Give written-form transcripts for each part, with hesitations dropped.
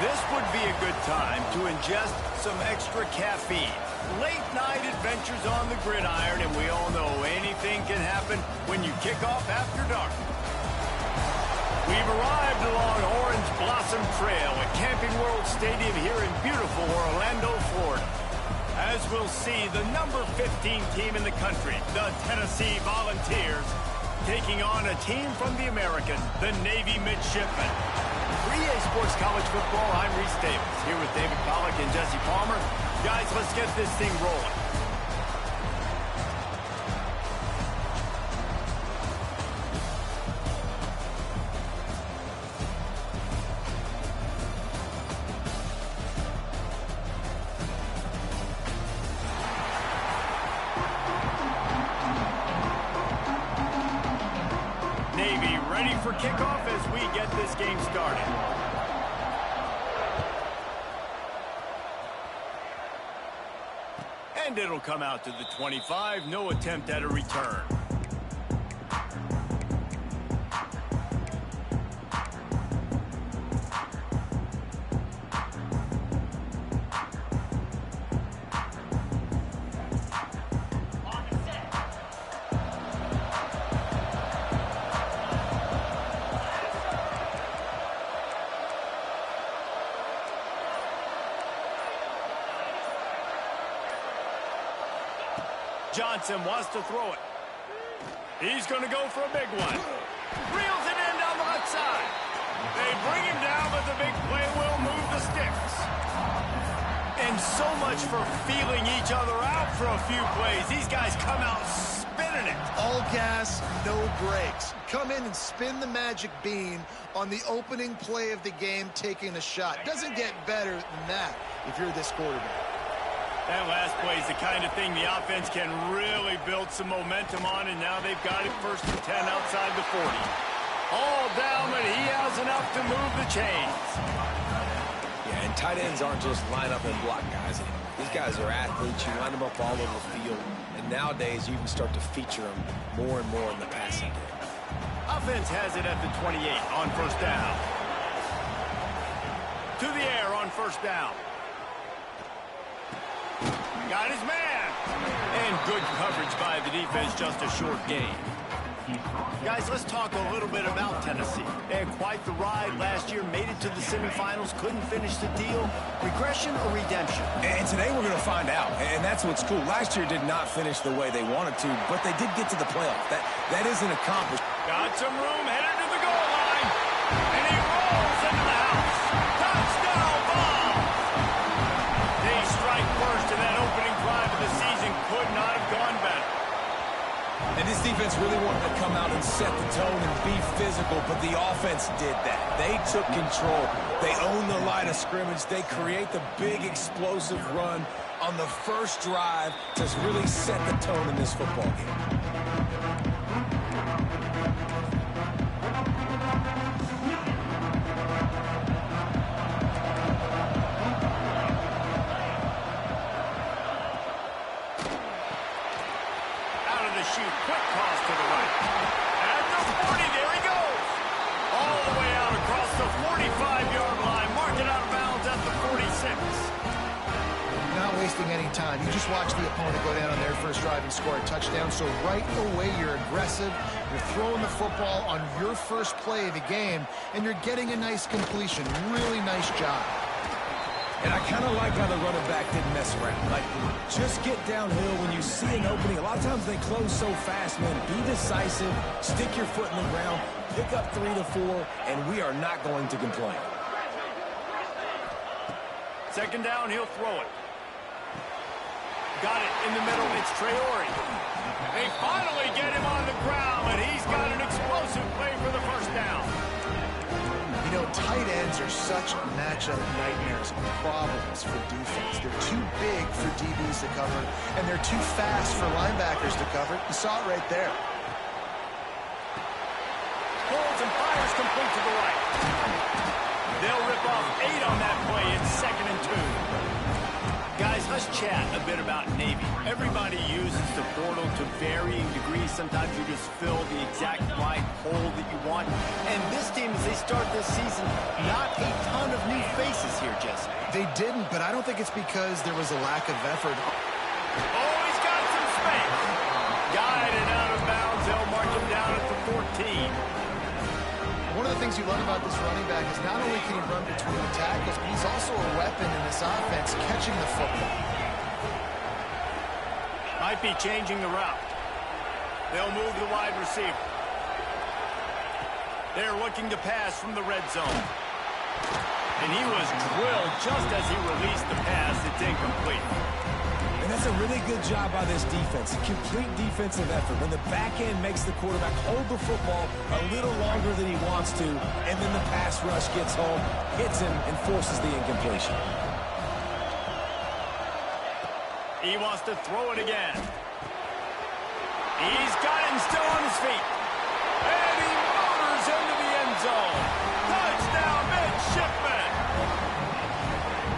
This would be a good time to ingest some extra caffeine. Late night adventures on the gridiron, and we all know anything can happen when you kick off after dark. We've arrived along Orange Blossom Trail at Camping World Stadium here in beautiful Orlando, Florida. As we'll see, the number 15 team in the country, the Tennessee Volunteers, taking on a team from the American, the Navy Midshipmen. For EA Sports College Football, I'm Reese Davis, here with David Pollack and Jesse Palmer. Guys, let's get this thing rolling. Navy ready for kickoff as we get this game started. And it'll come out to the 25. No attempt at a return. Johnson wants to throw it. He's going to go for a big one. Reels it in down the left side. They bring him down, but the big play will move the sticks. And so much for feeling each other out for a few plays. These guys come out spinning it. All gas, no brakes. Come in and spin the magic bean on the opening play of the game, taking a shot. Doesn't get better than that if you're this quarterback. That last play is the kind of thing the offense can really build some momentum on, and now they've got it 1st and 10 outside the 40. All down, but he has enough to move the chains. Yeah, and tight ends aren't just line up and block guys anymore. These guys are athletes. You line them up all over the field, and nowadays you can start to feature them more and more in the passing game. Offense has it at the 28 on 1st down. To the air on 1st down. Got his man. And good coverage by the defense, just a short gain. Guys, let's talk a little bit about Tennessee. They had quite the ride last year, made it to the semifinals, couldn't finish the deal. Regression or redemption? And today we're going to find out, and that's what's cool. Last year did not finish the way they wanted to, but they did get to the playoff. That isn't accomplished. Got some room, headed to the goal line, and he rolls into the house. Touchdown ball! They strike first, and that opening drive of the season could not have gone better. And this defense really wanted to come out and set the tone and be physical, but the offense did that. They took control. They owned the line of scrimmage. They create the big explosive run on the first drive to really set the tone in this football game. Quick toss to the right. At the 40, there he goes. All the way out across the 45-yard line. Mark it out of bounds at the 46. Not wasting any time. You just watch the opponent go down on their first drive and score a touchdown. So right away, you're aggressive. You're throwing the football on your first play of the game, and you're getting a nice completion. Really nice job. And I kind of like how the running back didn't mess around. Like, just get downhill when you see an opening. A lot of times they close so fast, man. Be decisive, stick your foot in the ground, pick up 3 to 4, and we are not going to complain. 2nd down, he'll throw it. Got it in the middle. It's Traore. They finally get him on the ground, and he's got an explosive play for the 1st down. You know, tight ends are such matchup nightmares and problems for defense. They're too big for DBs to cover, and they're too fast for linebackers to cover. You saw it right there. Pulls and fires complete to the right. They'll rip off 8 on that play. It's 2nd and 2. Guys, Let's chat a bit about Navy. Everybody uses the portal to varying degrees. Sometimes you just fill the exact right hole that you want. And this team, as they start this season, not a ton of new faces here, Jesse. They didn't, but I don't think it's because there was a lack of effort. Oh, he's got some space. Guided out of bounds. They'll mark him down at the 14. One of the things you love about this running back is not only can he run between the tackles, but he's also a weapon in this offense catching the football. Might be changing the route. They'll move the wide receiver. They're looking to pass from the red zone. And he was drilled just as he released the pass. It's incomplete. And that's a really good job by this defense. A complete defensive effort. When the back end makes the quarterback hold the football a little longer than he wants to, and then the pass rush gets home, hits him, and forces the incompletion. He wants to throw it again. He's got him still on his feet. And he motors into the end zone. Touchdown, midshipman.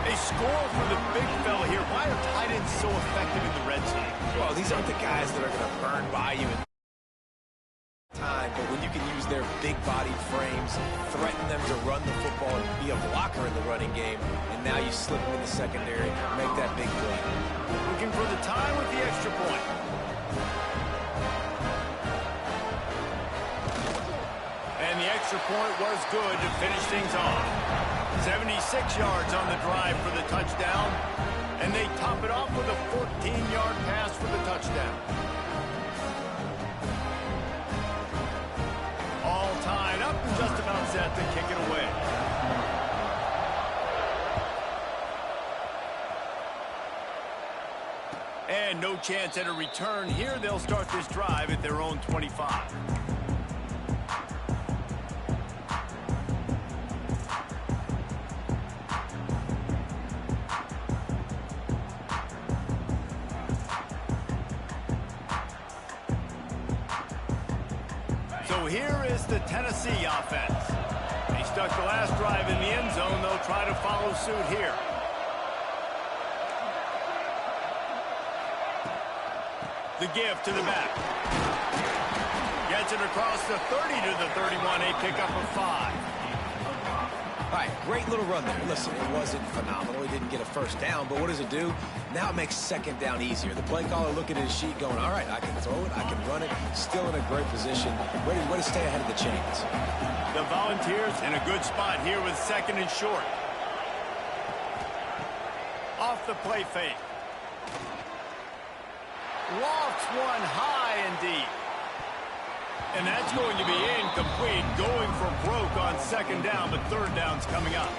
They score for the big fella here. Why are tight ends so effective in the red zone? Well, these aren't the guys that are going to burn by you in time, but when you can use their big-bodied frames, threaten them to run the football and be a blocker in the running game, and now you slip them in the secondary, make that big play. Looking for the time with the extra point. And the extra point was good to finish things off. 76 yards on the drive for the touchdown, and they top it off with a 14-yard pass for the touchdown. All tied up and just about set to kick it away. And no chance at a return here. They'll start this drive at their own 25. So here is the Tennessee offense. They stuck the last drive in the end zone. They'll try to follow suit here. The give to the back. Gets it across the 30 to the 31. A pickup of 5. All right, great little run there. Listen, it wasn't phenomenal. He didn't get a first down, but what does it do? Now it makes second down easier. The play caller looking at his sheet going, all right, I can throw it, I can run it. Still in a great position, ready to stay ahead of the chains. The Volunteers in a good spot here with second and short. Off the play fake. Lofts one high and deep. And that's going to be incomplete. Going for broke on second down, but third down's coming up.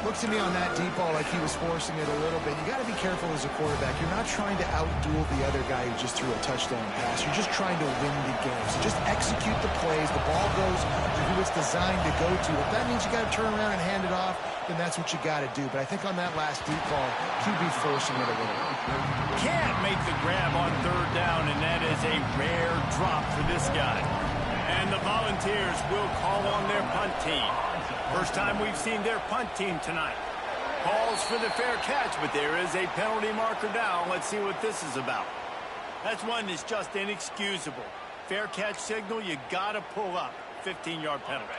Looks to me on that deep ball like he was forcing it a little bit. You got to be careful as a quarterback. You're not trying to outduel the other guy who just threw a touchdown pass. You're just trying to win the game. So just execute the plays. The ball goes to who it's designed to go to. If that means you got to turn around and hand it off, then that's what you got to do. But I think on that last deep ball, QB forcing it a little. Can't make the grab on third down, and that is a rare drop for this guy. And the Volunteers will call on their punt team. First time we've seen their punt team tonight. Calls for the fair catch, but there is a penalty marker down. Let's see what this is about. That's one that's just inexcusable. Fair catch signal, you got to pull up. 15-yard penalty.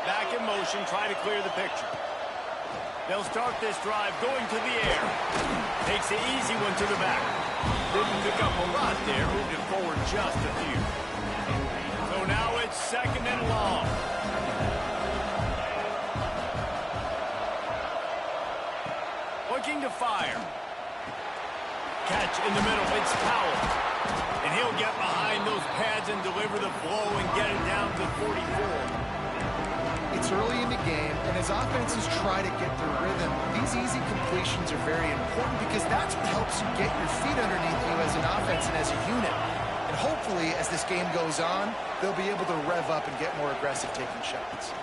Back in motion, try to clear the picture. They'll start this drive going to the air. Takes the easy one to the back. Didn't pick up a lot there. Moved it forward just a few. So now it's second and long. Looking to fire. Catch in the middle. It's Powell. And he'll get behind those pads and deliver the blow and get it down to 44. It's early in the game, and as offenses try to get their rhythm, these easy completions are very important because that's what helps you get your feet underneath you as an offense and as a unit. And hopefully, as this game goes on, they'll be able to rev up and get more aggressive taking shots.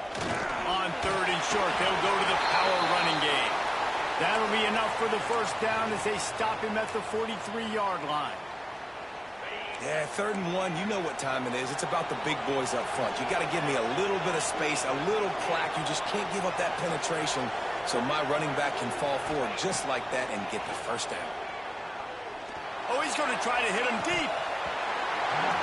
On third and short, they'll go to the power running game. That'll be enough for the first down as they stop him at the 43-yard line. Yeah, 3rd and 1, you know what time it is. It's about the big boys up front. You got to give me a little bit of space, a little crack. You just can't give up that penetration, so my running back can fall forward just like that and get the first down. Oh, he's going to try to hit him deep.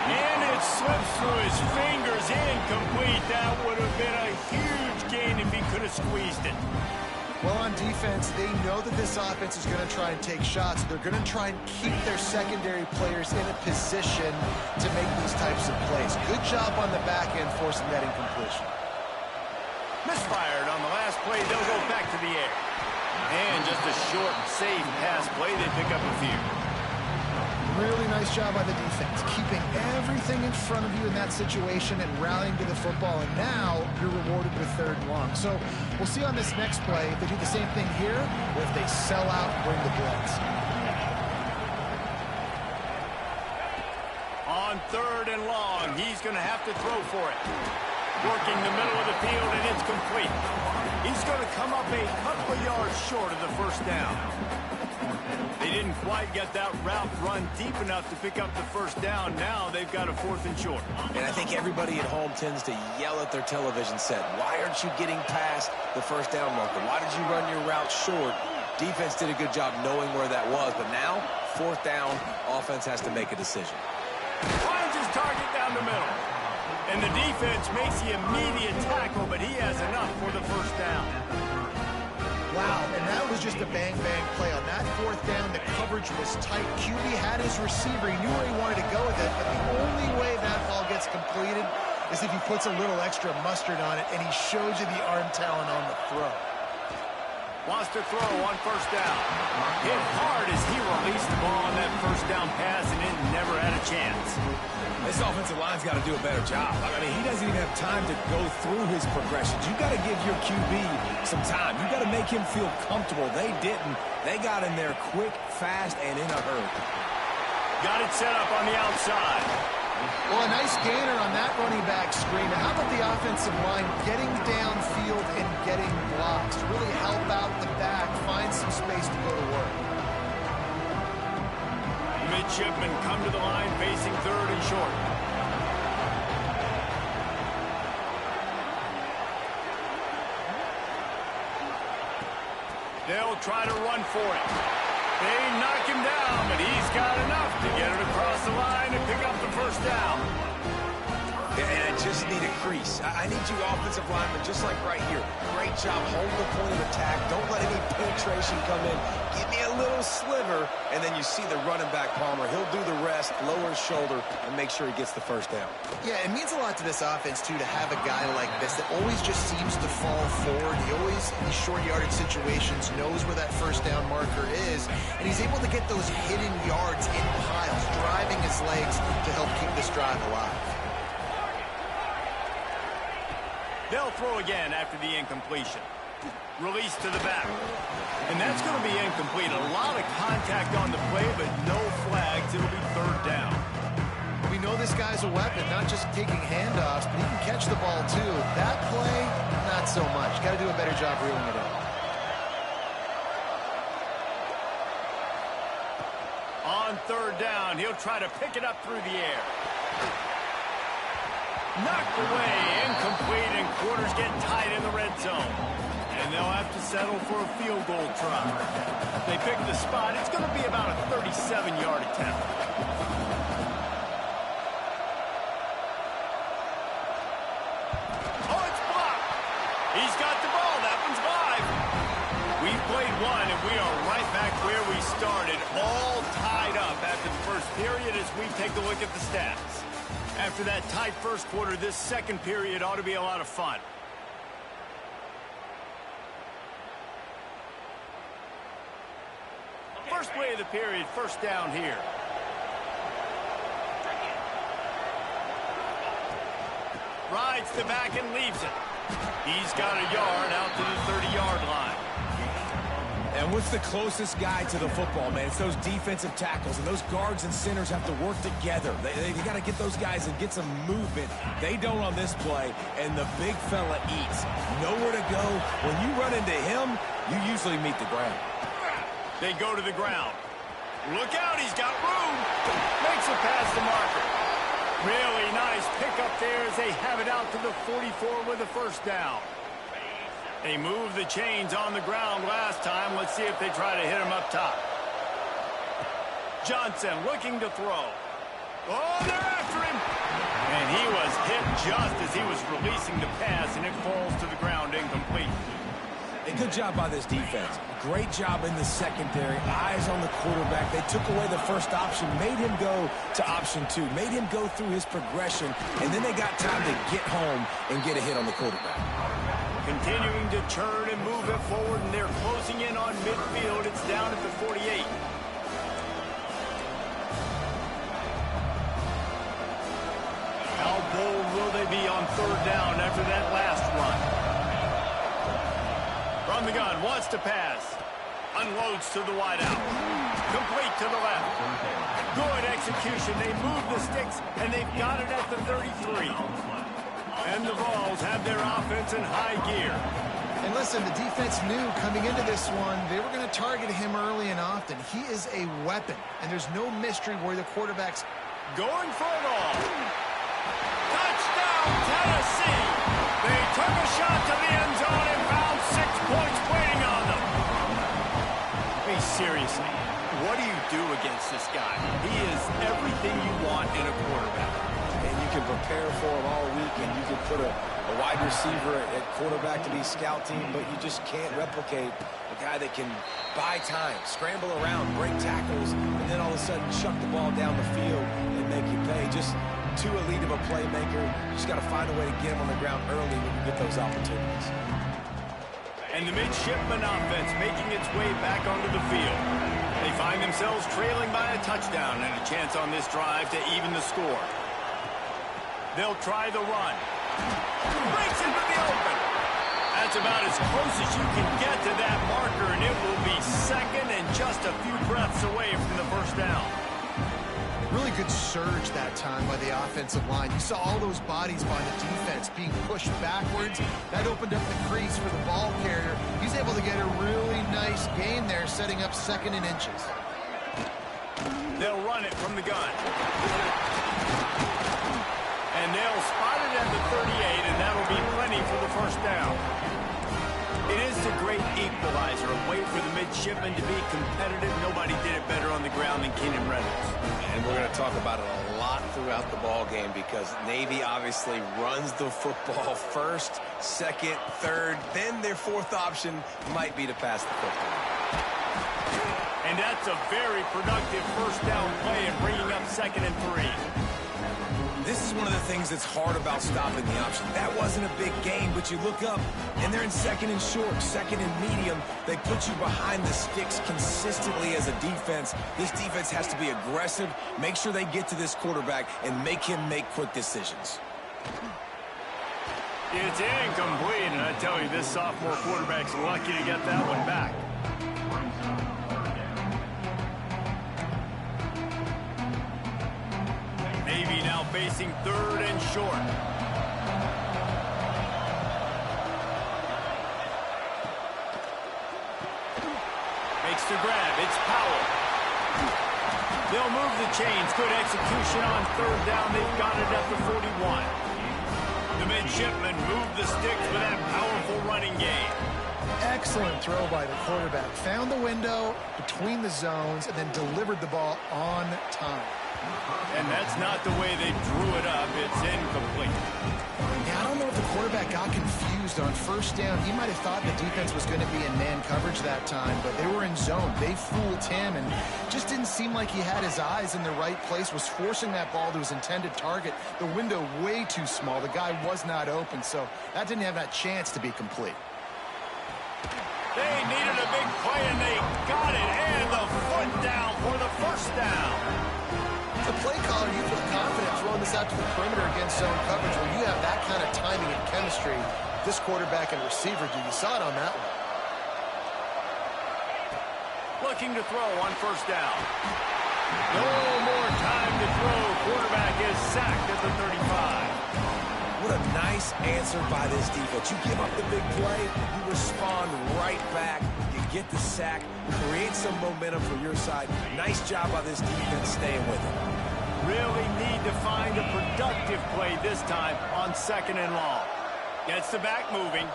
And it slips through his fingers, incomplete. That would have been a huge gain if he could have squeezed it. Well, on defense, they know that this offense is going to try and take shots. They're going to try and keep their secondary players in a position to make these types of plays. Good job on the back end forcing that incompletion. Misfired on the last play. They'll go back to the air. And just a short, safe pass play. They pick up a few. Really nice job by the defense, keeping everything in front of you in that situation and rallying to the football. And now you're rewarded with 3rd and long. So we'll see on this next play if they do the same thing here or if they sell out and bring the blitz. On 3rd and long, he's going to have to throw for it. Working the middle of the field, and it's complete. He's going to come up a couple of yards short of the first down. They didn't quite get that route run deep enough to pick up the first down. Now they've got a 4th and short. And I think everybody at home tends to yell at their television set, why aren't you getting past the first down marker? Why did you run your route short? Defense did a good job knowing where that was, but now, 4th down, offense has to make a decision. Finds his target down the middle. And the defense makes the immediate tackle, but he has enough for the first down. Wow, and that was just a bang-bang play. On that 4th down, the coverage was tight. QB had his receiver. He knew where he wanted to go with it, but the only way that ball gets completed is if he puts a little extra mustard on it, and he shows you the arm talent on the throw. Wants to throw on first down. Hit hard as he released the ball on that first down pass, and it never had a chance. This offensive line's got to do a better job. I mean, he doesn't even have time to go through his progressions. You got to give your QB some time. You got to make him feel comfortable. They didn't. They got in there quick, fast, and in a hurry. Got it set up on the outside. Well, a nice gainer on that running back screen. Now, how about the offensive line getting downfield and getting blocks to really help out the back, find some space to go to work? Midshipmen come to the line facing 3rd and short. They'll try to run for it. They knock him down, but he's got enough to get it across the line and pick up the first down. And I just need a crease. I need you offensive linemen, just like right here. Great job holding the point of attack. Don't let any penetration come in. Give me a little sliver, and then you see the running back, Palmer. He'll do the rest, lower his shoulder, and make sure he gets the first down. Yeah, it means a lot to this offense, too, to have a guy like this that always just seems to fall forward. He always, in these short yardage situations, knows where that first down marker is, and he's able to get those hidden yards in piles, driving his legs to help keep this drive alive. They'll throw again after the incompletion. Release to the back. And that's going to be incomplete. A lot of contact on the play, but no flags. It'll be 3rd down. We know this guy's a weapon, not just taking handoffs, but he can catch the ball, too. That play, not so much. Got to do a better job reeling it in. On 3rd down, he'll try to pick it up through the air. Knocked away, incomplete, and quarters get tight in the red zone. And they'll have to settle for a field goal try. They pick the spot. It's going to be about a 37-yard attempt. Oh, it's blocked. He's got the ball. That one's live. We've played one, and we are right back where we started, all tied up after the first period as we take a look at the stats. After that tight first quarter, this second period ought to be a lot of fun. First play of the period, first down here. Rides the back and leaves it. He's got a yard out to the 30-yard line. And what's the closest guy to the football, man? It's those defensive tackles, and those guards and centers have to work together. They got to get those guys and get some movement. They don't on this play, and the big fella eats. Nowhere to go. When you run into him, you usually meet the ground. They go to the ground. Look out, he's got room. Makes it past the marker. Really nice pickup there as they have it out to the 44 with a first down. They moved the chains on the ground last time. Let's see if they try to hit him up top. Johnson looking to throw. Oh, they're after him. And he was hit just as he was releasing the pass, and it falls to the ground incomplete. A good job by this defense. Great job in the secondary. Eyes on the quarterback. They took away the first option, made him go to option 2, made him go through his progression, and then they got time to get home and get a hit on the quarterback. Continuing to turn and move it forward, and they're closing in on midfield. It's down at the 48. How bold will they be on third down after that last run? From the gun, wants to pass. Unloads to the wideout. Complete to the left. Good execution. They move the sticks, and they've got it at the 33. And the Vols have their offense in high gear. And listen, the defense knew coming into this one, they were going to target him early and often. He is a weapon, and there's no mystery where the quarterback's going for it all. Touchdown, Tennessee! They took a shot to the end zone and found 6 points waiting on them. Hey, seriously, what do you do against this guy? He is everything you want in a quarterback. And you can prepare for him all week, and you can put a wide receiver at quarterback to be scout team, but you just can't replicate a guy that can buy time, scramble around, break tackles, and then all of a sudden chuck the ball down the field and make you pay. Just too elite of a playmaker. You just got to find a way to get him on the ground early when you get those opportunities. And the midshipman offense making its way back onto the field. They find themselves trailing by a touchdown and a chance on this drive to even the score. They'll try the run. Breaks into the open. That's about as close as you can get to that marker, and it will be second and just a few breaths away from the first down. really good surge that time by the offensive line. You saw all those bodies by the defense being pushed backwards. That opened up the crease for the ball carrier. He's able to get a really nice gain there, setting up second and inches. They'll run it from the gun. And they'll spot it at the 38, and that'll be plenty for the first down. It is a great equalizer, a way for the midshipmen to be competitive. Nobody did it better on the ground than Keenan Reynolds. And we're going to talk about it a lot throughout the ball game because Navy obviously runs the football first, second, third, then their fourth option might be to pass the football. And that's a very productive first down play and bringing up 2nd and 3. This is one of the things that's hard about stopping the option. That wasn't a big gain, but you look up, and they're in 2nd and short, 2nd and medium. They put you behind the sticks consistently as a defense. This defense has to be aggressive, make sure they get to this quarterback, and make him make quick decisions. It's incomplete, and I tell you, this sophomore quarterback's lucky to get that one back. Navy now facing 3rd and short. Makes the grab. It's Powell. They'll move the chains. Good execution on 3rd down. They've got it at the 41. The midshipmen move the sticks with that powerful running game. Excellent throw by the quarterback. Found the window between the zones and then delivered the ball on time. And that's not the way they drew it up. It's incomplete. Yeah, I don't know if the quarterback got confused on 1st down. He might have thought the defense was going to be in man coverage that time, but they were in zone. They fooled him and just didn't seem like he had his eyes in the right place, was forcing that ball to his intended target. The window way too small. The guy was not open, so that didn't have that chance to be complete. They needed a big play, and they got it. And the foot down for the first down. The play caller, you feel confident throwing this out to the perimeter against zone coverage when you have that kind of timing and chemistry. This quarterback and receiver do. You saw it on that one. Looking to throw on 1st down. No more time to throw. Quarterback is sacked at the 35. What a nice answer by this defense. You give up the big play, you respond right back. You get the sack, create some momentum for your side. Nice job by this defense staying with it. Really need to find a productive play this time on 2nd and long. Gets the back moving.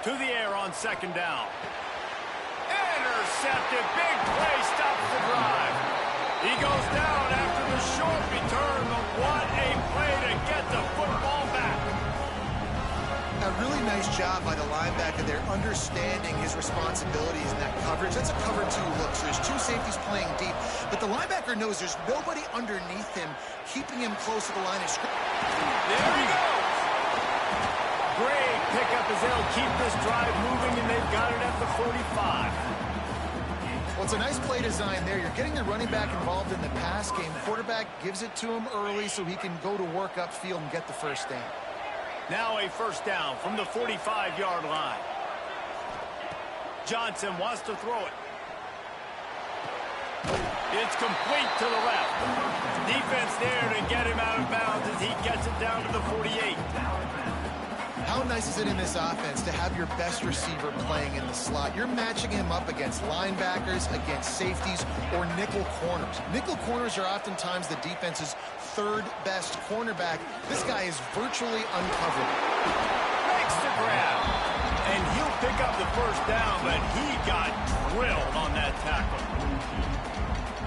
To the air on 2nd down. Intercepted. Big play stops the drive. He goes down after the short return, but what a play to get the football back. A really nice job by the linebacker there, understanding his responsibilities in that coverage. That's a cover 2 look, so there's 2 safeties playing deep. But the linebacker knows there's nobody underneath him, keeping him close to the line of scrimmage. There he goes. Great pickup as they'll keep this drive moving, and they've got it at the 45. Well, it's a nice play design there. You're getting the running back involved in the pass game. Quarterback gives it to him early so he can go to work upfield and get the first down. Now a first down from the 45-yard line. Johnson wants to throw it. It's complete to the left. Defense there to get him out of bounds as he gets it down to the 48. How nice is it in this offense to have your best receiver playing in the slot? You're matching him up against linebackers, against safeties, or nickel corners. Nickel corners are oftentimes the defense's 3rd best cornerback. This guy is virtually uncoverable. Makes the grab. And he'll pick up the first down, but he got drilled on that tackle.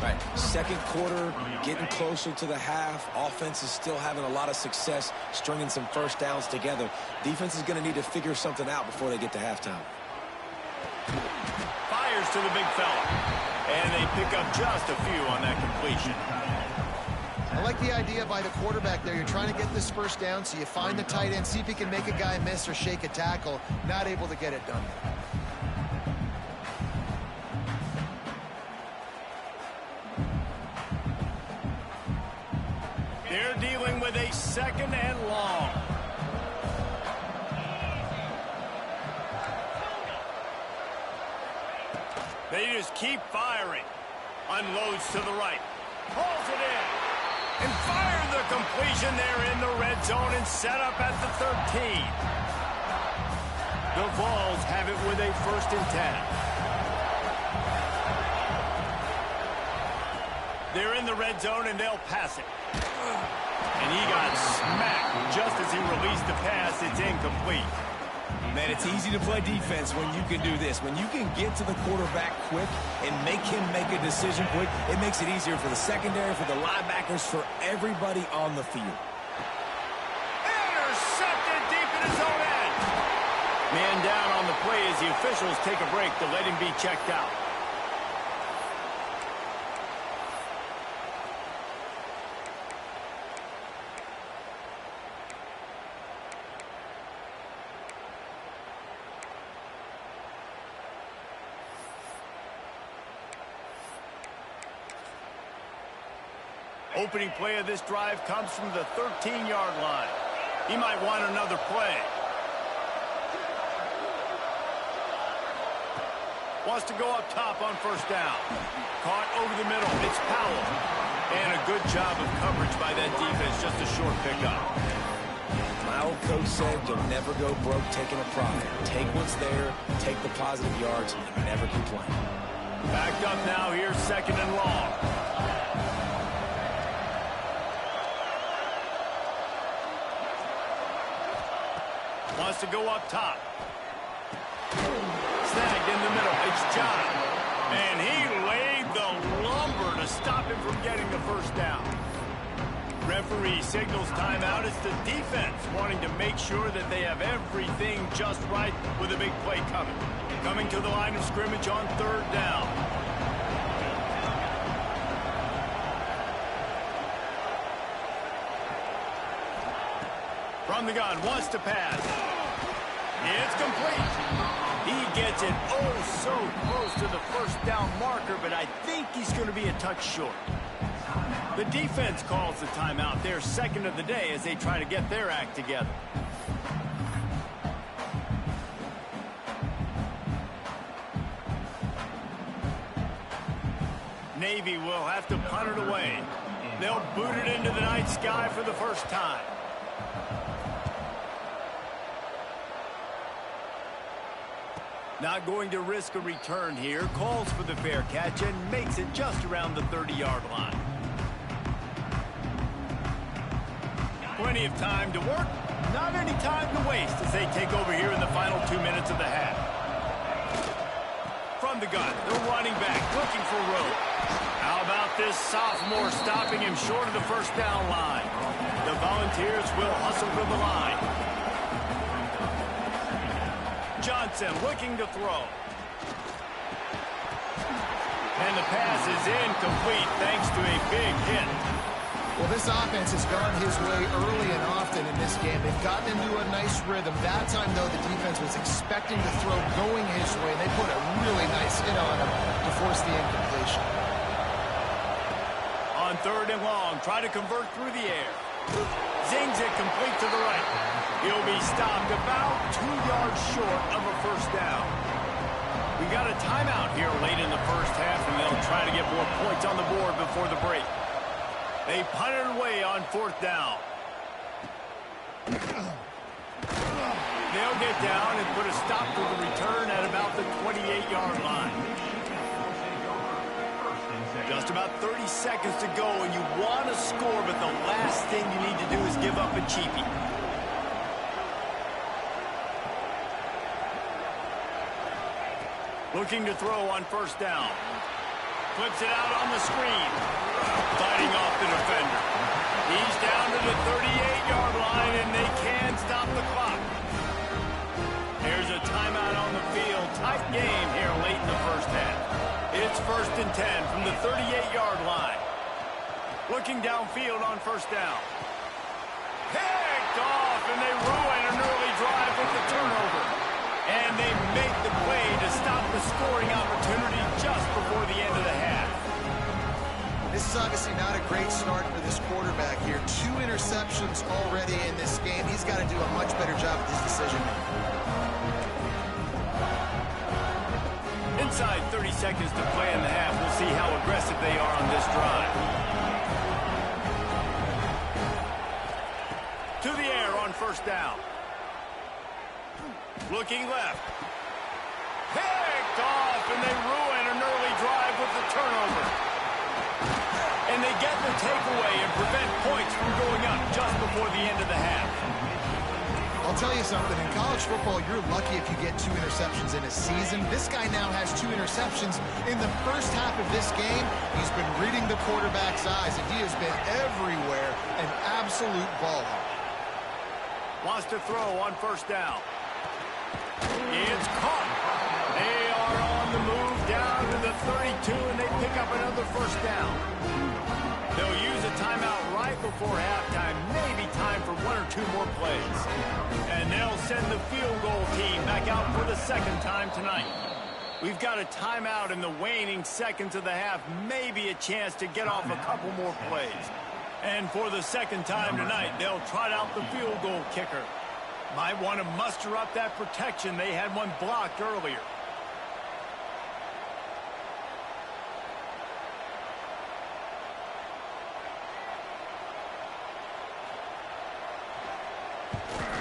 Right, 2nd quarter, getting closer to the half. Offense is still having a lot of success stringing some first downs together. Defense is going to need to figure something out before they get to halftime. Fires to the big fella. And they pick up just a few on that completion. I like the idea by the quarterback there. You're trying to get this first down, so you find the tight end, see if he can make a guy miss or shake a tackle. Not able to get it done. They're dealing with a 2nd and long. They just keep firing. Unloads to the right. Pulls it in. And fires the completion there in the red zone and set up at the 13. The Vols have it with a 1st and 10. They're in the red zone and they'll pass it. And he got smacked just as he released the pass. It's incomplete. Man, it's easy to play defense when you can do this. When you can get to the quarterback quick and make him make a decision quick, it makes it easier for the secondary, for the linebackers, for everybody on the field. Intercepted deep in his own end. Man down on the play as the officials take a break to let him be checked out. Opening play of this drive comes from the 13-yard line. He might want another play. Wants to go up top on first down. Caught over the middle. It's Powell. And a good job of coverage by that defense. Just a short pickup. My old coach said you'll never go broke taking a profit. Take what's there, take the positive yards, and never complain. Backed up now here, 2nd and long. Wants to go up top. Snagged in the middle. It's John. And he laid the lumber to stop him from getting the first down. Referee signals timeout. It's the defense wanting to make sure that they have everything just right with a big play coming. Coming to the line of scrimmage on 3rd down. From the gun, wants to pass. It's complete. He gets it oh so close to the first down marker, but I think he's going to be a touch short. The defense calls the timeout. They're 2nd of the day as they try to get their act together. Navy will have to punt it away. They'll boot it into the night sky for the first time. Not going to risk a return here. Calls for the fair catch and makes it just around the 30-yard line. Plenty of time to work. Not any time to waste as they take over here in the final 2 minutes of the half. From the gun, the running back looking for room. How about this sophomore stopping him short of the first down line? The Volunteers will hustle for the line. Johnson looking to throw. And the pass is incomplete thanks to a big hit. Well, this offense has gone his way early and often in this game. They've gotten into a nice rhythm. That time, though, the defense was expecting the throw going his way. They put a really nice hit on him to force the incompletion. On 3rd and long, try to convert through the air. Zings it complete to the right. He'll be stopped about 2 yards short of a first down. We got a timeout here late in the first half, and they'll try to get more points on the board before the break. They punt it away on 4th down. They'll get down and put a stop to the return at about the 28-yard line. Just about 30 seconds to go, and you want to score, but the last thing you need to do is give up a cheapie. Looking to throw on 1st down. Flips it out on the screen. Fighting off the defender. He's down to the 38-yard line, and they can stop the clock. There's a timeout on the field. Tight game here late in the first half. It's 1st and 10 from the 38-yard line. Looking downfield on 1st down. Picked off, and they ruin an early drive with the turnover. And they make the play to stop the scoring opportunity just before the end of the half. This is obviously not a great start for this quarterback here. 2 interceptions already in this game. He's got to do a much better job with his decision-making. Inside 30 seconds to play in the half. We'll see how aggressive they are on this drive. To the air on 1st down. Looking left. Picked off, and they ruin an early drive with the turnover. And they get the takeaway and prevent points from going up just before the end of the half. I'll tell you something. In college football, you're lucky if you get 2 interceptions in a season. This guy now has 2 interceptions in the first half of this game. He's been reading the quarterback's eyes, and he has been everywhere, an absolute ball hawk. Wants to throw on 1st down. It's caught. They are on the move down to the 32, and they pick up another 1st down. They'll use a timeout right before halftime, maybe time for 1 or 2 more plays. And they'll send the field goal team back out for the 2nd time tonight. We've got a timeout in the waning seconds of the half, maybe a chance to get off a couple more plays. And for the 2nd time tonight, they'll trot out the field goal kicker. Might want to muster up that protection. They had one blocked earlier.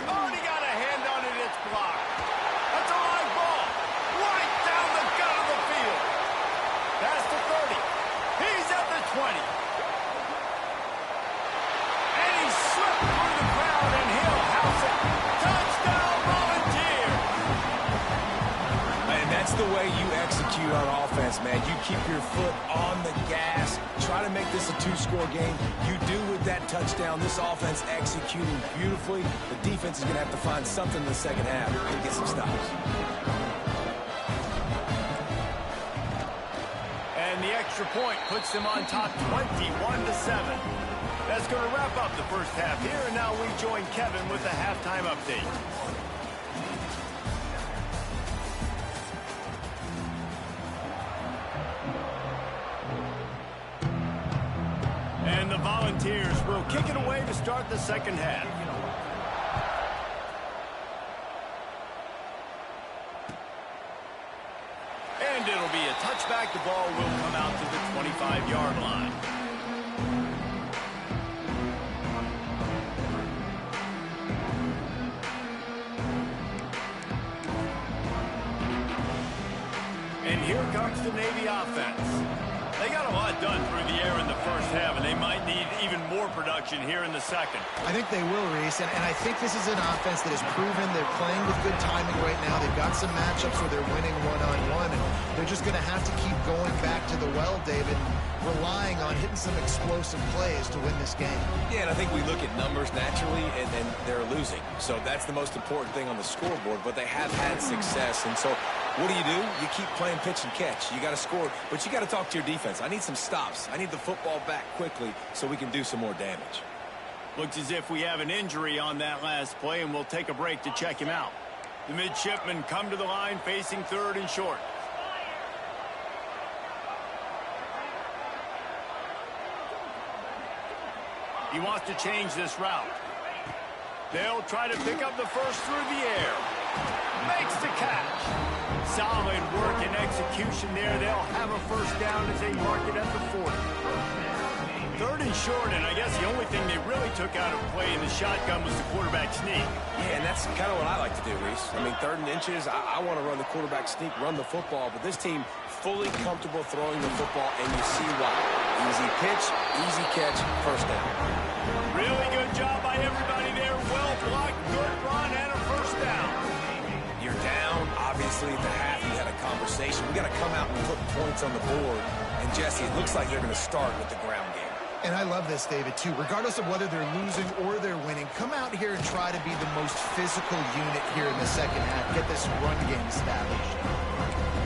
Oh, and he got a hand on it. It's blocked. That's a live ball. Right down the gut of the field. That's the 30. He's at the 20. And he slipped through the crowd, and he'll house it. Touchdown, Volunteer! And that's the way you execute on offense, man. You keep your foot on the gas. Try to make this a 2-score game. You do with that touchdown. This offense executing beautifully. The defense is going to have to find something in the second half and get some stops. And the extra point puts them on top 21-7. That's going to wrap up the first half here, and now we join Kevin with the halftime update. And the Volunteers will kick it away to start the second half. And it'll be a touchback. The ball will come out to the 25-yard line. here comes the Navy offense. They got a lot done through the air in the first half, and they might need even more production here in the second. I think they will, Reese, and I think this is an offense that has proven they're playing with good timing right now. They've got some matchups where they're winning one-on-one, and they're just going to have to keep going back to the well, David, relying on hitting some explosive plays to win this game. Yeah, and I think we look at numbers naturally, and they're losing. So that's the most important thing on the scoreboard, but they have had success. And so what do? You keep playing pitch and catch. You got to score, but you got to talk to your defense. I need some stops. I need the football back quickly so we can do some more damage. Looks as if we have an injury on that last play, and we'll take a break to check him out. The midshipmen come to the line facing third and short. He wants to change this route. They'll try to pick up the first through the air. Makes the catch. Solid work and execution there. They'll have a first down as they mark it at the 40. Third and short, and I guess the only thing they really took out of play in the shotgun was the quarterback sneak. Yeah, and that's kind of what I like to do, Reese. I mean, third and inches, I want to run the quarterback sneak, run the football, but this team fully comfortable throwing the football, and you see why. Easy pitch, easy catch, first down. Really good job by everybody there. Well blocked, good run, and a first down. You're down. Obviously, at the half, you had a conversation. We got to come out and put points on the board. And, Jesse, it looks like they're going to start with the ground game. And I love this, David, too. Regardless of whether they're losing or they're winning, come out here and try to be the most physical unit here in the second half. Get this run game established.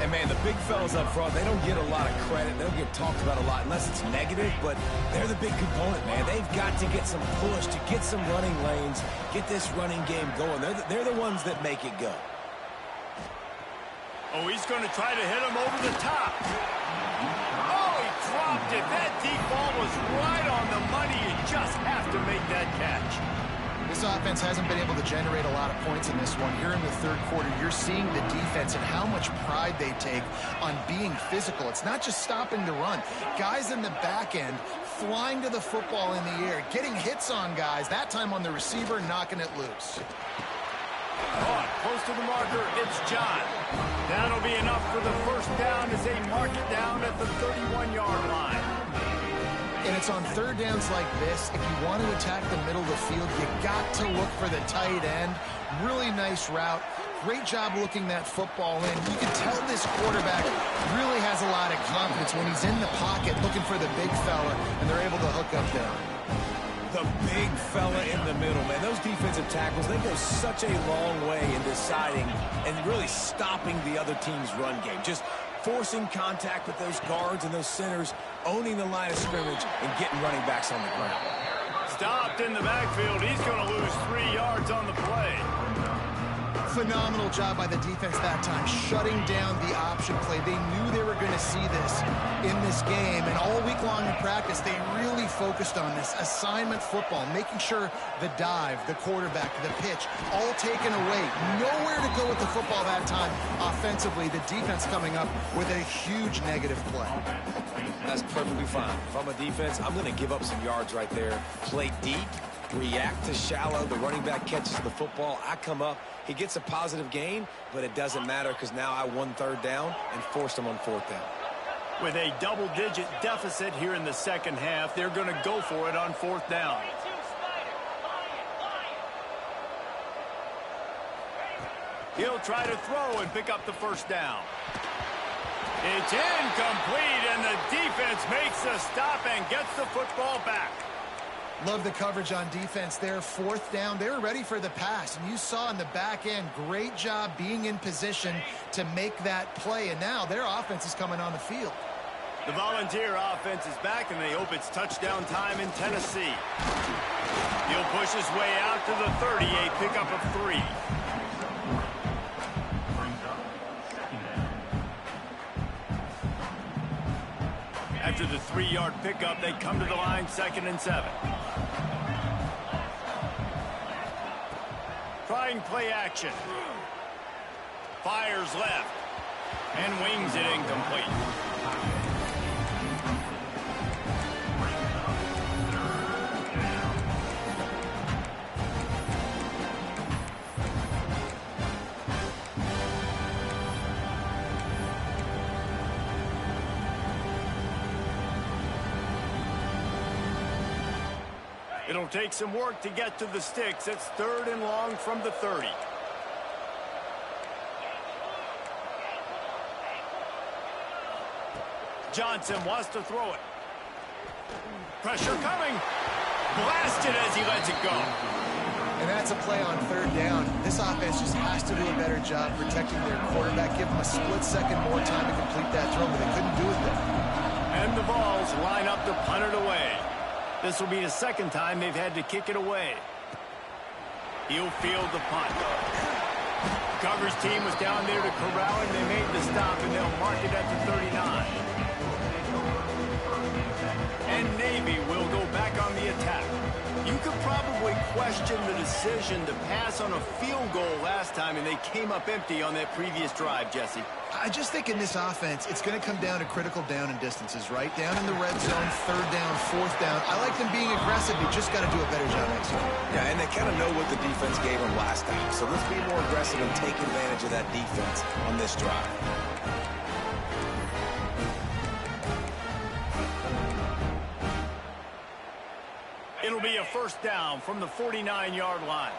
And, man, the big fellas up front, they don't get a lot of credit. They don't get talked about a lot unless it's negative, but they're the big component, man. They've got to get some push, to get some running lanes, get this running game going. They're the ones that make it go. Oh, he's going to try to hit him over the top. Oh, he dropped it. That deep ball was right on the money. You just have to make that catch. This offense hasn't been able to generate a lot of points in this one. Here in the third quarter, you're seeing the defense and how much pride they take on being physical. It's not just stopping the run. Guys in the back end flying to the football in the air, getting hits on guys, that time on the receiver, knocking it loose. Oh, close to the marker, it's John. That'll be enough for the first down as they mark it down at the 31-yard line. And it's on third downs like this, if you want to attack the middle of the field, you got to look for the tight end. Really nice route. Great job looking that football in. You can tell this quarterback really has a lot of confidence when he's in the pocket looking for the big fella, and they're able to hook up there. The big fella in the middle, man. Those defensive tackles, they go such a long way in deciding and really stopping the other team's run game. Just forcing contact with those guards and those centers, owning the line of scrimmage, and getting running backs on the ground. Stopped in the backfield. He's going to lose 3 yards on the play. Phenomenal job by the defense that time, shutting down the option play. They knew they were going to see this in this game, and all week long in practice, they really focused on this assignment football, making sure the dive, the quarterback, the pitch, all taken away. Nowhere to go with the football that time offensively. The defense coming up with a huge negative play. That's perfectly fine. If I'm a defense, I'm going to give up some yards right there. Play deep, react to shallow. The running back catches the football. I come up. He gets a positive gain, but it doesn't matter because now I won third down and forced him on fourth down. With a double-digit deficit here in the second half, they're going to go for it on fourth down. He'll try to throw and pick up the first down. It's incomplete, and the defense makes a stop and gets the football back. Love the coverage on defense there. Fourth down, they were ready for the pass. And you saw in the back end, great job being in position to make that play. And now their offense is coming on the field. The Volunteer offense is back, and they hope it's touchdown time in Tennessee. He'll push his way out to the 30, a pickup of 3. After the 3-yard pickup, they come to the line, 2nd and 7. Trying play action. Fires left and wings it incomplete. It'll take some work to get to the sticks. It's 3rd and long from the 30. Johnson wants to throw it. Pressure coming. Blasted as he lets it go. And that's a play on 3rd down. This offense just has to do a better job protecting their quarterback. Give them a split second more time to complete that throw, but they couldn't do it there. And the Vols line up to punt it away. This will be the 2nd time they've had to kick it away. He'll field the punt. Coverage team was down there to corral him. They made the stop, and they'll mark it at the 39. And Navy will go back on the attack. You could probably question the decision to pass on a field goal last time, and they came up empty on that previous drive, Jesse. I just think in this offense, it's going to come down to critical down and distances, right? Down in the red zone, 3rd down, 4th down. I like them being aggressive. You just got to do a better job next time. Yeah, and they kind of know what the defense gave them last time. So let's be more aggressive and take advantage of that defense on this drive. It'll be a 1st down from the 49-yard line.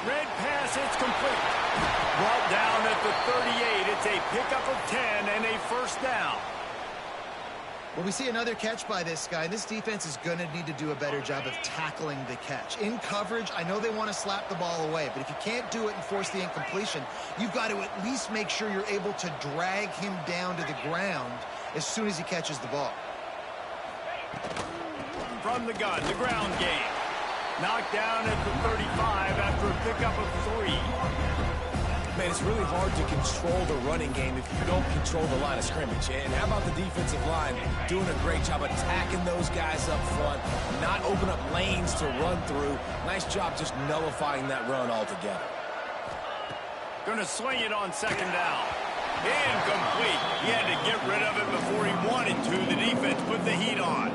Red pass, it's complete. Brought down at the 38. It's a pickup of 10 and a 1st down. Well, we see another catch by this guy. This defense is going to need to do a better job of tackling the catch. In coverage, I know they want to slap the ball away, but if you can't do it and force the incompletion, you've got to at least make sure you're able to drag him down to the ground as soon as he catches the ball. From the gun, the ground game. Knocked down at the 35 after a pickup of 3. Man, it's really hard to control the running game if you don't control the line of scrimmage. And how about the defensive line doing a great job attacking those guys up front, not open up lanes to run through. Nice job just nullifying that run altogether. Going to swing it on 2nd down. Incomplete. He had to get rid of it before he wanted to. The defense put the heat on.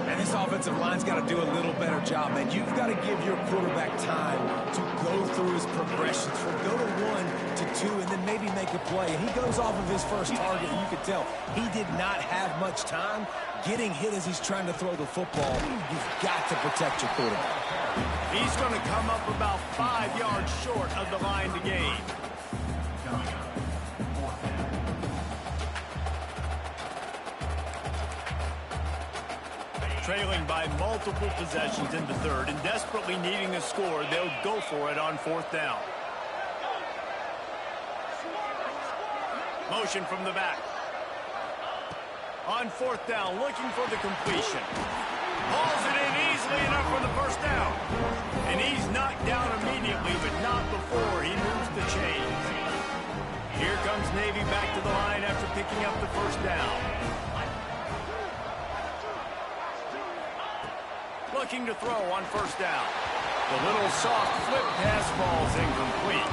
And this offensive line's got to do a little better job, man. You've got to give your quarterback time to go through his progressions, from go to 1 to 2, and then maybe make a play. And he goes off of his first target, and you can tell he did not have much time getting hit as he's trying to throw the football. You've got to protect your quarterback. He's going to come up about 5 yards short of the line to gain. Trailing by multiple possessions in the 3rd and desperately needing a score, they'll go for it on 4th down. Motion from the back. On 4th down, looking for the completion. Hauls it in easily enough for the 1st down. And he's knocked down immediately, but not before he moves the chains. Here comes Navy back to the line after picking up the 1st down. Looking to throw on 1st down. The little soft flip pass falls incomplete.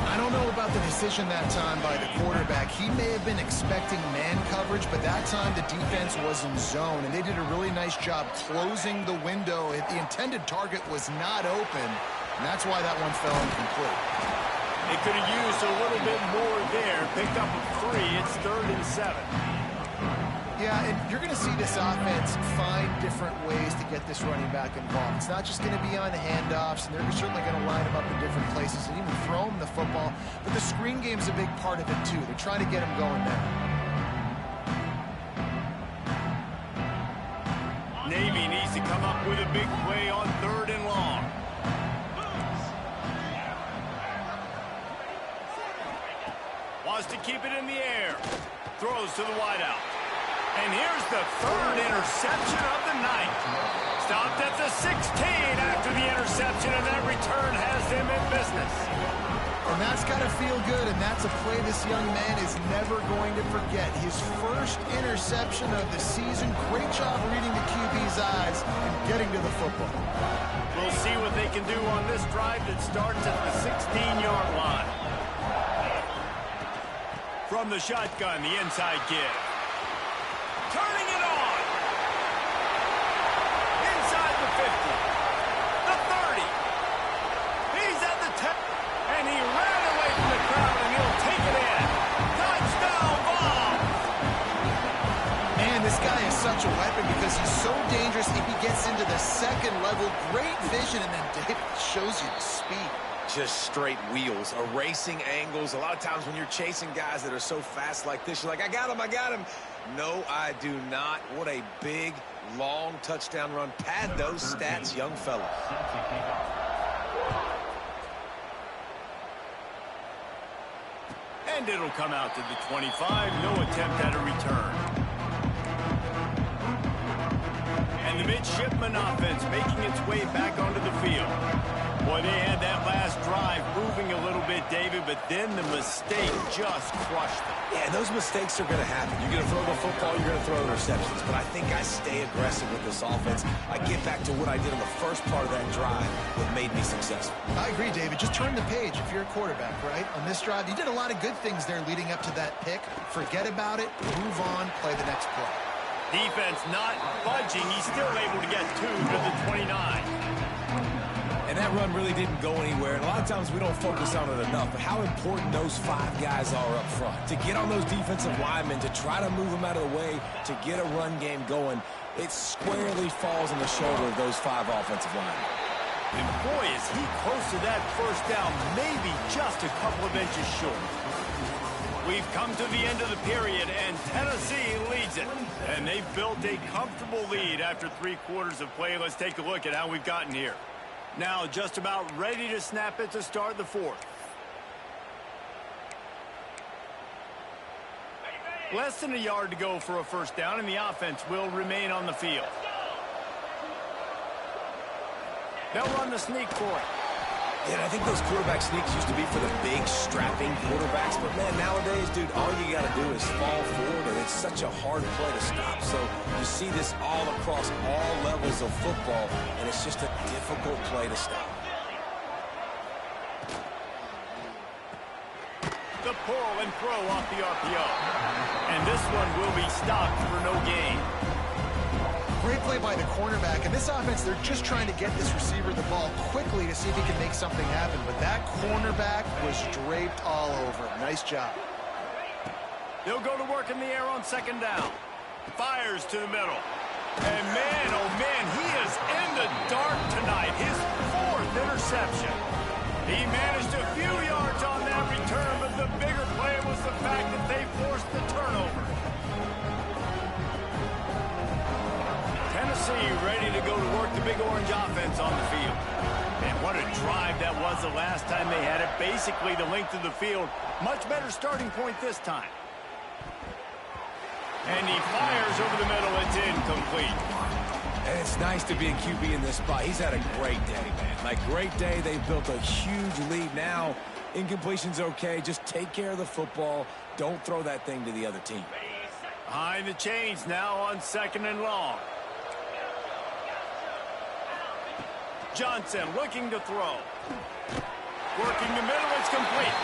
I don't know about the decision that time by the quarterback. He may have been expecting man coverage, but that time the defense was in zone, and they did a really nice job closing the window. The intended target was not open, and that's why that one fell incomplete. They could have used a little bit more there. Picked up a 3. It's 3rd and 7. Yeah, and you're going to see this offense find different ways to get this running back involved. It's not just going to be on handoffs, and they're certainly going to line him up in different places and even throw him the football. But the screen game's a big part of it, too. They're trying to get him going now. Navy needs to come up with a big play on 3rd and long. Wants to keep it in the air. Throws to the wideout. And here's the 3rd interception of the night. Stopped at the 16 after the interception, and that return has them in business. And that's got to feel good, and that's a play this young man is never going to forget. His first interception of the season. Great job reading the QB's eyes and getting to the football. We'll see what they can do on this drive that starts at the 16-yard line. From the shotgun, the inside give. Turning it on. Inside the 50. The 30. He's at the 10. And he ran away from the crowd, and he'll take it in. Touchdown, Vols. the second level. Great vision, and then David shows you the speed. Just straight wheels, erasing angles. A lot of times when you're chasing guys that are so fast like this, you're like, I got him, I got him. No, I do not. What a big, long touchdown run. Pad those stats, young fella. And it'll come out to the 25. No attempt at a return. And the midshipman offense making its way back onto the field. Boy, they had that last drive moving a little bit, David, but then the mistake just crushed them. Yeah, those mistakes are going to happen. You're going to throw the football, you're going to throw interceptions. But I think I stay aggressive with this offense. I get back to what I did in the first part of that drive that made me successful. I agree, David. Just turn the page if you're a quarterback, right? On this drive, you did a lot of good things there leading up to that pick. Forget about it, move on, play the next play. Defense not budging. He's still able to get 2 to the 29. And that run really didn't go anywhere. And a lot of times we don't focus on it enough, but how important those 5 guys are up front. To get on those defensive linemen, to try to move them out of the way, to get a run game going, it squarely falls on the shoulder of those 5 offensive linemen. And boy, is he close to that first down, maybe just a couple of inches short. We've come to the end of the period, and Tennessee leads it. And they've built a comfortable lead after 3 quarters of play. Let's take a look at how we've gotten here. Now just about ready to snap it to start the 4th. Less than a yard to go for a first down, and the offense will remain on the field. They'll run the sneak for it. And I think those quarterback sneaks used to be for the big, strapping quarterbacks. But, man, nowadays, dude, all you got to do is fall forward, and it's such a hard play to stop. So you see this all across all levels of football, and it's just a difficult play to stop. The pull and throw off the RPO. And this one will be stopped for no gain. Great play by the cornerback. And this offense, they're just trying to get this receiver the ball quickly to see if he can make something happen. But that cornerback was draped all over him. Nice job. They'll go to work in the air on 2nd down. Fires to the middle. And man, oh man, he is in the dark tonight. His 4th interception. He managed a few yards on that return, but the bigger play was the fact that they forced the turnover. Tennessee ready to go to work the Big Orange offense on the field. And what a drive that was the last time they had it. Basically the length of the field. Much better starting point this time. And he fires over the middle. It's incomplete. And it's nice to be a QB in this spot. He's had a great day, man. Like, great day. They've built a huge lead. Now, incompletion's okay. Just take care of the football. Don't throw that thing to the other team. Behind the chains now on 2nd and long. Johnson looking to throw. Working the middle, it's complete.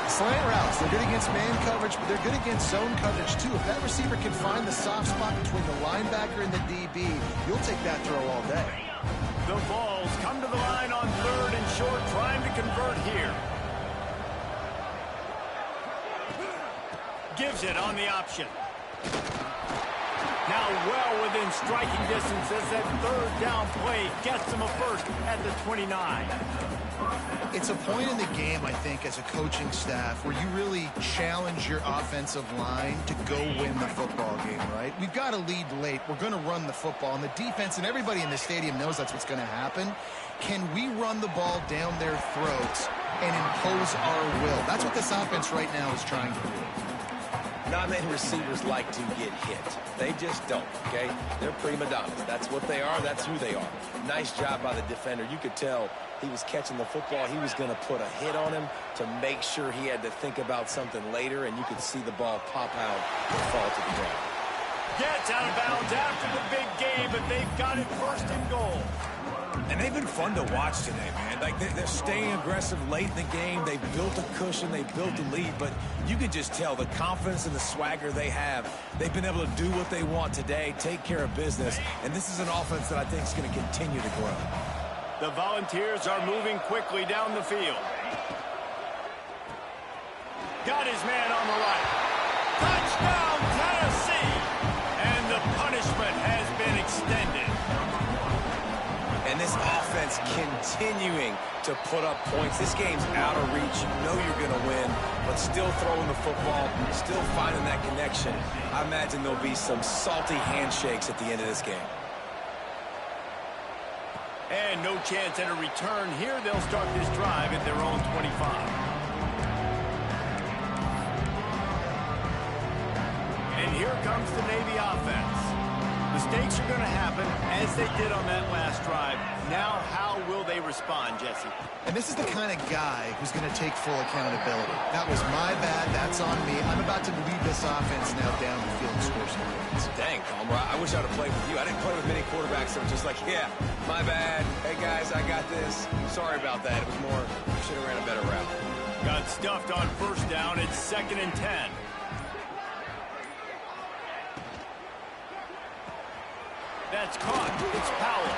Slant routes, they're good against man coverage, but they're good against zone coverage too. If that receiver can find the soft spot between the linebacker and the DB, you'll take that throw all day. The Vols come to the line on 3rd and short, trying to convert here. Gives it on the option. Now well within striking distance as that 3rd down play gets them a first at the 29. It's a point in the game, I think, as a coaching staff where you really challenge your offensive line to go win the football game, right? We've got to lead late. We're going to run the football. And the defense and everybody in the stadium knows that's what's going to happen. Can we run the ball down their throats and impose our will? That's what this offense right now is trying to do. Not many receivers like to get hit. They just don't, okay? They're prima donnas. That's what they are. That's who they are. Nice job by the defender. You could tell he was catching the football. He was going to put a hit on him to make sure he had to think about something later, and you could see the ball pop out and fall to the ground. Gets out of bounds after the big game, but they've got it 1st and goal. And they've been fun to watch today, man. Like, they're staying aggressive late in the game. They've built a cushion. They've built a lead. But you can just tell the confidence and the swagger they have. They've been able to do what they want today, take care of business. And this is an offense that I think is going to continue to grow. The Volunteers are moving quickly down the field. Got his man on the right. Touchdown, Tennessee! And the punishment has been extended. offense continuing to put up points. This game's out of reach. You know you're going to win, but still throwing the football, still finding that connection. I imagine there'll be some salty handshakes at the end of this game. And no chance at a return here. They'll start this drive at their own 25. And here comes the Navy offense. Mistakes are going to happen, as they did on that last drive. Now, how will they respond, Jesse? And this is the kind of guy who's going to take full accountability. That was my bad. That's on me. I'm about to lead this offense now down the field and score some points. Dang, Palmer, I wish I'd have played with you. I didn't play with many quarterbacks that were just like, yeah, my bad. Hey, guys, I got this. Sorry about that. It was more, should have ran a better route. Got stuffed on first down. It's 2nd and 10. That's caught. It's Powell.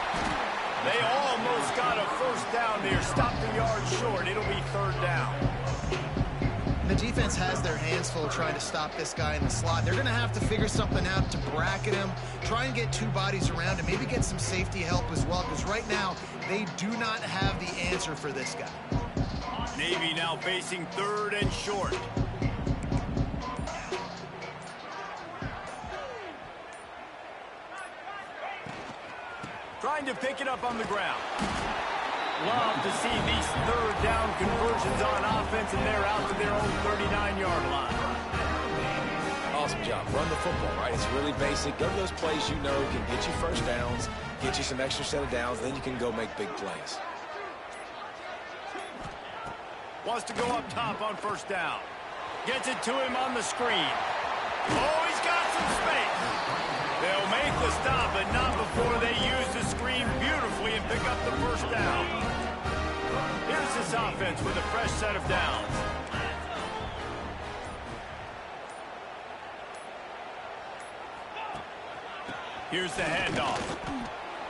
They almost got a first down there. Stopped the yard short. It'll be 3rd down. The defense has their hands full trying to stop this guy in the slot. They're going to have to figure something out to bracket him, try and get 2 bodies around him, maybe get some safety help as well, because right now they do not have the answer for this guy. Navy now facing 3rd and short. Trying to pick it up on the ground. Love to see these 3rd down conversions on offense, and they're out to their own 39-yard line. Awesome job. Run the football, right? It's really basic. Go to those plays you know can get you first downs, get you some extra set of downs, then you can go make big plays. Wants to go up top on first down. Gets it to him on the screen. Oh, he's got some space. They'll make the stop, but not before they use the screen beautifully and pick up the first down. Here's this offense with a fresh set of downs. Here's the handoff.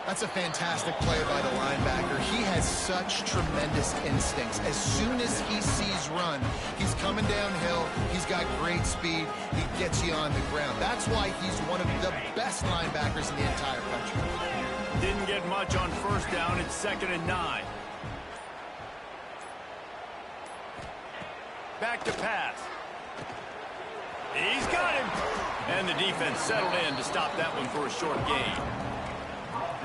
That's a fantastic play by the linebacker. He has such tremendous instincts. As soon as he sees run, he's coming downhill. He's got great speed. He gets you on the ground. That's why he's one of the best linebackers in the entire country. Didn't get much on first down. It's 2nd and 9. Back to pass. He's got him. And the defense settled in to stop that one for a short gain.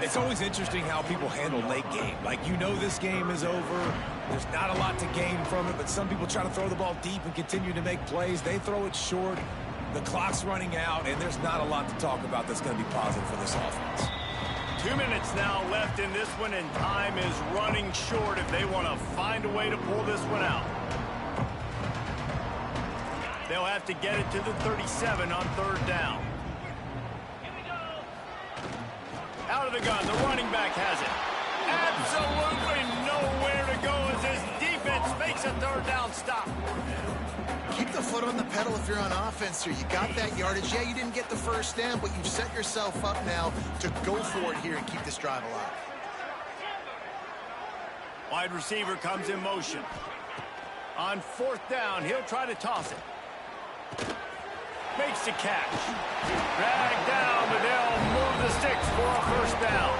It's always interesting how people handle late game. Like, you know this game is over. There's not a lot to gain from it, but some people try to throw the ball deep and continue to make plays. They throw it short. The clock's running out, and there's not a lot to talk about that's going to be positive for this offense. 2 minutes now left in this one, and time is running short if they want to find a way to pull this one out. They'll have to get it to the 37 on 3rd down. Out of the gun, the running back has it. Absolutely nowhere to go as his defense makes a 3rd down stop. Keep the foot on the pedal if you're on offense here. You got that yardage. Yeah, you didn't get the first down, but you've set yourself up now to go for it here and keep this drive alive. Wide receiver comes in motion. On 4th down, he'll try to toss it. Makes the catch. Dragged down, but they'll move the sticks for a first down.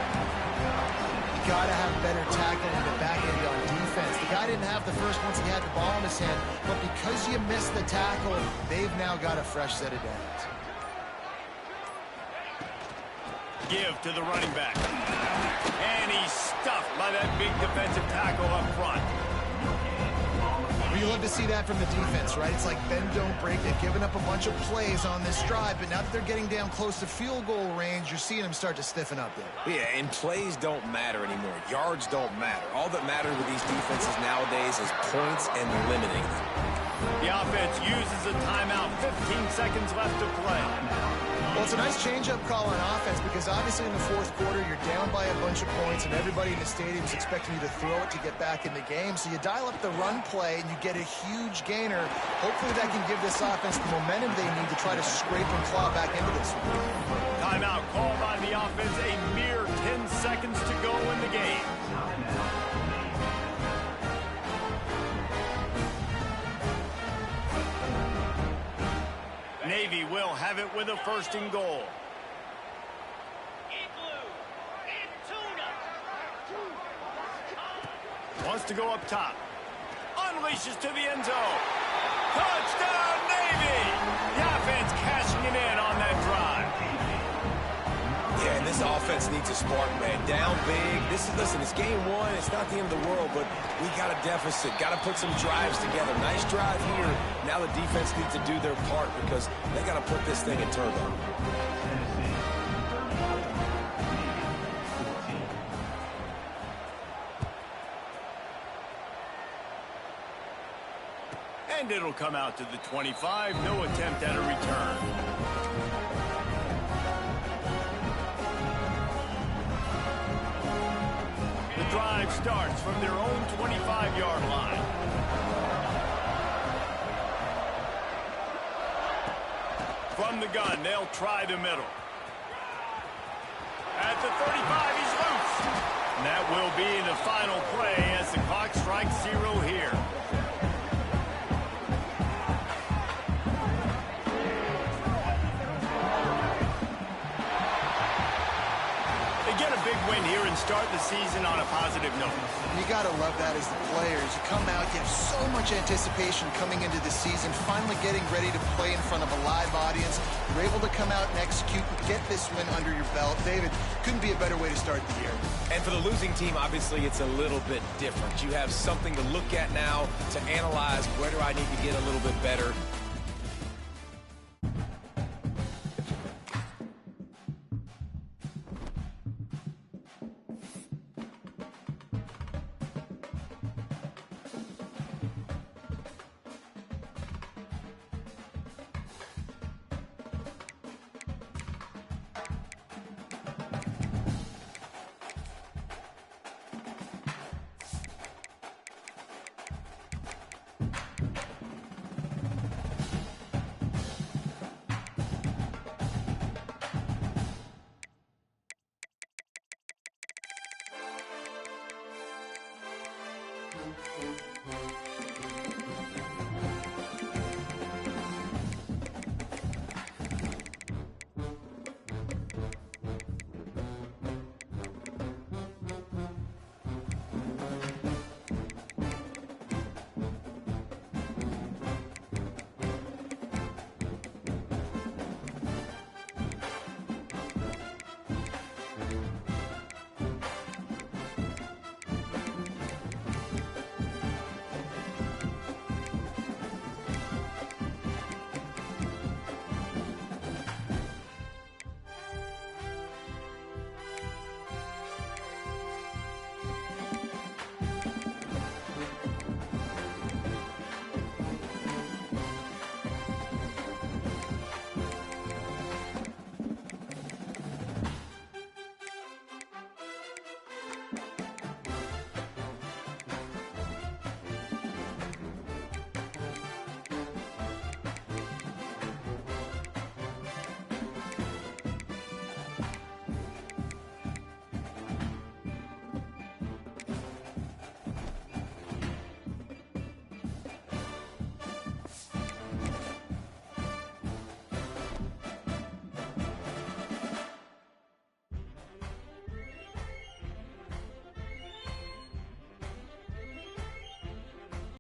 You got to have better tackling in the back end on defense. The guy didn't have the first once he had the ball in his hand, but because you missed the tackle, they've now got a fresh set of downs. Give to the running back. And he's stuffed by that big defensive tackle up front. You love to see that from the defense, right? It's like bend, don't break. They've given up a bunch of plays on this drive, but now that they're getting down close to field goal range, you're seeing them start to stiffen up there. Yeah, and plays don't matter anymore. Yards don't matter. All that matters with these defenses nowadays is points and limiting them. The offense uses a timeout. 15 seconds left to play. Well, it's a nice change-up call on offense because obviously in the 4th quarter, you're down by a bunch of points and everybody in the stadium is expecting you to throw it to get back in the game. So you dial up the run play and you get a huge gainer. Hopefully that can give this offense the momentum they need to try to scrape and claw back into this one. Timeout called on the offense. A mere 10 seconds to go in the game. Navy will have it with a 1st and goal. Wants to go up top. Unleashes to the end zone. Touchdown, Navy! The offense cashing it in on that drive. Yeah, and this offense needs a spark, man. Down big. Listen, it's game one. It's not the end of the world, but we got a deficit. Got to put some drives together. Nice drive here. Now the defense needs to do their part because they got to put this thing in turbo. And it'll come out to the 25. No attempt at a return. The drive starts from their own 25-yard line. From the gun, they'll try the middle. At the 35, he's loose. And that will be the final play as the clock strikes 0 here. Win here and start the season on a positive note. You got to love that as the players. You come out, you have so much anticipation coming into the season, finally getting ready to play in front of a live audience. You're able to come out and execute and get this win under your belt. David, couldn't be a better way to start the year. And for the losing team, obviously, it's a little bit different. You have something to look at now to analyze where do I need to get a little bit better.